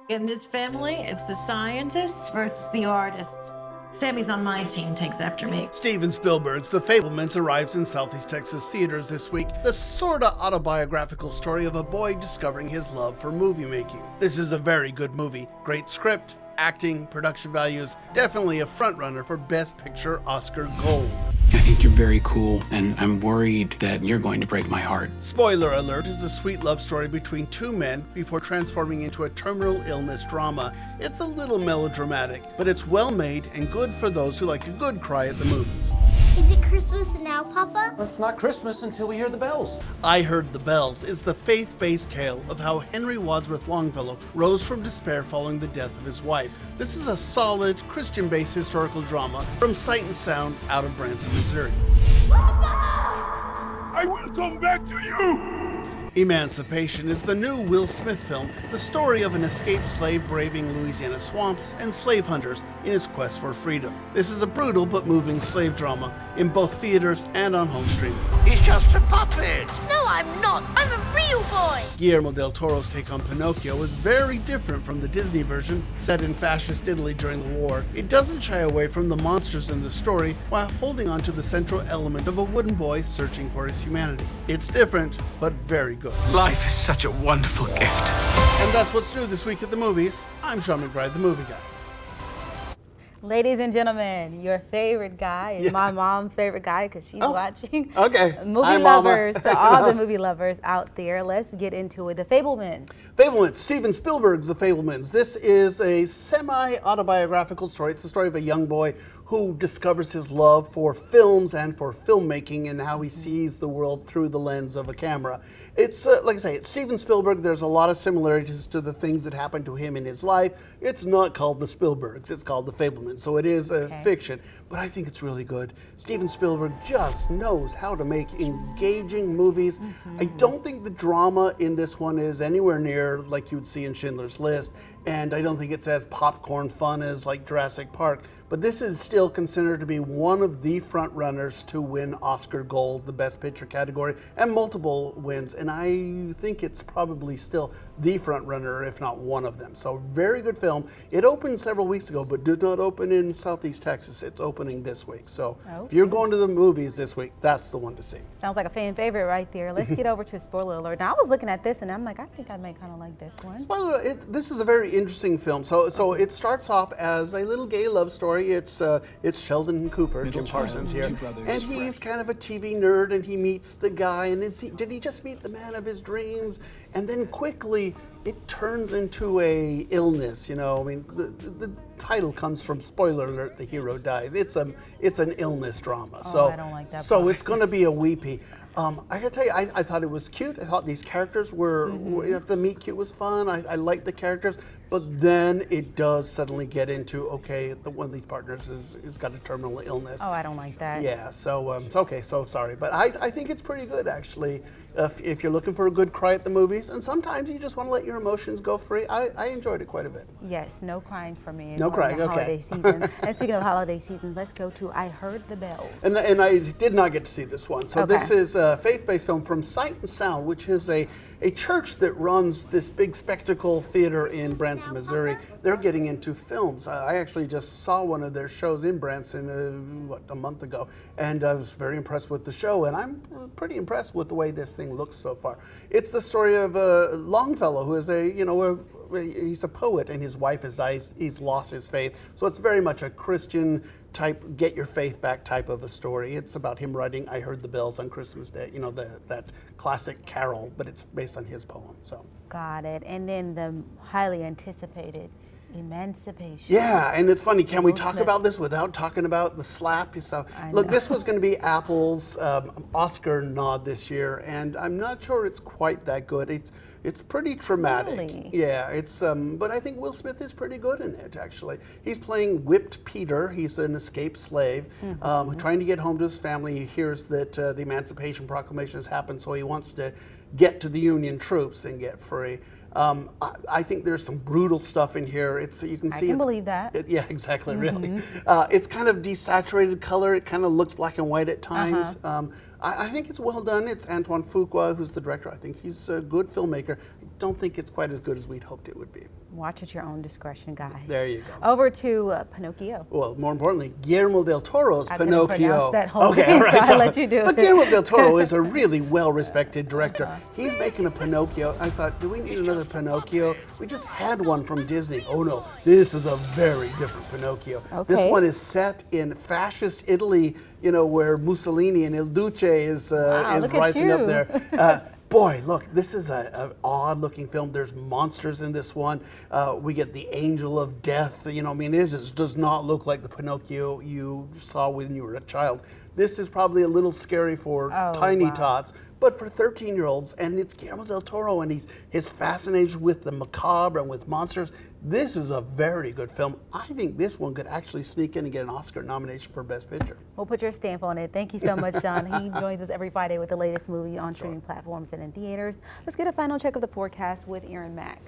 In this family, it's the scientists versus the artists. Sammy's on my team, takes after me. Steven Spielberg's The Fablemans arrives in Southeast Texas theaters this week, the sorta autobiographical story of a boy discovering his love for movie making. This is a very good movie. Great script, acting, production values, definitely a frontrunner for Best Picture Oscar Gold. I think you're very cool, and I'm worried that you're going to break my heart. Spoiler alert is a sweet love story between two men before transforming into a terminal illness drama. It's a little melodramatic, but it's well made and good for those who like a good cry at the movies. Is it Christmas now, Papa? It's not Christmas until we hear the bells. I Heard the Bells is the faith-based tale of how Henry Wadsworth Longfellow rose from despair following the death of his wife. This is a solid, Christian-based historical drama from Sight and Sound out of Branson, Missouri. I will come back to you! Emancipation is the new Will Smith film, the story of an escaped slave braving Louisiana swamps and slave hunters in his quest for freedom. This is a brutal but moving slave drama in both theaters and on home streaming. He's just a puppet! No, I'm not. I'm a real boy. Guillermo del Toro's take on Pinocchio is very different from the Disney version, set in fascist Italy during the war. It doesn't shy away from the monsters in the story while holding on to the central element of a wooden boy searching for his humanity. It's different, but very good. Life is such a wonderful gift. And that's what's new this week at the movies. I'm Sean McBride, the movie guy. Ladies and gentlemen, your favorite guy is my mom's favorite guy because she's watching. Okay. Movie Hi, Mama. lovers, to all the movie lovers out there, let's get into it. The Fablemans. Fablemans, Steven Spielberg's The Fablemans. This is a semi-autobiographical story. It's the story of a young boy who discovers his love for films and for filmmaking and how he sees the world through the lens of a camera. It's, like I say, it's Steven Spielberg. There's a lot of similarities to the things that happened to him in his life. It's not called The Spielbergs. It's called The Fablemans. So it is a fiction, but I think it's really good. Steven Spielberg just knows how to make engaging movies. I don't think the drama in this one is anywhere near like you'd see in Schindler's List, and I don't think it's as popcorn fun as like Jurassic Park. But this is still considered to be one of the front runners to win Oscar Gold, the Best Picture category, and multiple wins. And I think it's probably still the front runner, if not one of them. So very good film. It opened several weeks ago, but did not open in Southeast Texas. It's opening this week. So if you're going to the movies this week, that's the one to see. Sounds like a fan favorite right there. Let's get over to spoiler alert. Now I was looking at this and I'm like, I think I may kind of like this one. Spoiler, this is a very interesting film. So it starts off as a little gay love story. It's Sheldon Cooper, Jim Parsons here, and he's kind of a TV nerd, and he meets the guy, and did he just meet the man of his dreams? And then quickly it turns into a illness. You know, I mean, the title comes from, spoiler alert, the hero dies. It's an illness drama. Oh, so I don't like that so part. it's going to be a weepy. I gotta tell you, I thought it was cute. I thought these characters were the meet cute was fun. I liked the characters, but then it does suddenly get into, okay, one of these partners is got a terminal illness. Oh, I don't like that. Yeah, so okay, so sorry, but I think it's pretty good actually. If you're looking for a good cry at the movies, and sometimes you just want to let your emotions go free, I enjoyed it quite a bit. Yes, no crying for me. No crying, the okay. Holiday season. And speaking of holiday season, let's go to I Heard the Bells. And I did not get to see this one. So this is a faith-based film from Sight and Sound, which is a church that runs this big spectacle theater in Branson, Missouri. They're getting into films. I actually just saw one of their shows in Branson, a month ago, and I was very impressed with the show, and I'm pretty impressed with the way this thing looks so far. It's the story of Longfellow, who is he's a poet, and his wife has died. He's lost his faith. So it's very much a Christian type, get your faith back type of a story. It's about him writing I Heard the Bells on Christmas Day, you know, that classic carol, but it's based on his poem. So Got it. And then the highly anticipated Emancipation. yeah, and it's funny, can we talk about this without talking about the slap? So look, this was going to be Apple's Oscar nod this year, and I'm not sure it's quite that good. It's pretty traumatic. Really? Yeah, it's but I think Will Smith is pretty good in it, actually. He's playing Whipped Peter. He's an escaped slave trying to get home to his family. He hears that the Emancipation Proclamation has happened, so he wants to get to the Union troops and get free. I think there's some brutal stuff in here. You can see. I can believe that. Yeah, exactly. Really, it's kind of desaturated color. It kind of looks black and white at times. I think it's well done. It's Antoine Fuqua who's the director. I think he's a good filmmaker. don't think it's quite as good as we'd hoped it would be. Watch at your own discretion, guys. There you go. Over to Pinocchio. Well, more importantly, Guillermo del Toro's I couldn't Pinocchio. pronounce that whole Okay, name, all right. so I'll let you do But it. Guillermo del Toro is a really well-respected director. He's making a Pinocchio. I thought, do we need another Pinocchio? We just had one from Disney. Oh no, this is a very different Pinocchio. This Okay. one is set in fascist Italy, you know, where Mussolini and Il Duce is look at rising up you. there. Boy, look, this is an odd-looking film. There's monsters in this one. We get the angel of death. You know, I mean, it just does not look like the Pinocchio you saw when you were a child. This is probably a little scary for tiny wow. tots, but for 13-year-olds, and it's Guillermo del Toro, and his fascination with the macabre and with monsters. This is a very good film. I think this one could actually sneak in and get an Oscar nomination for Best Picture. We'll put your stamp on it. Thank you so much, John. He joins us every Friday with the latest movie on streaming platforms and in theaters. Let's get a final check of the forecast with Aaron Mack.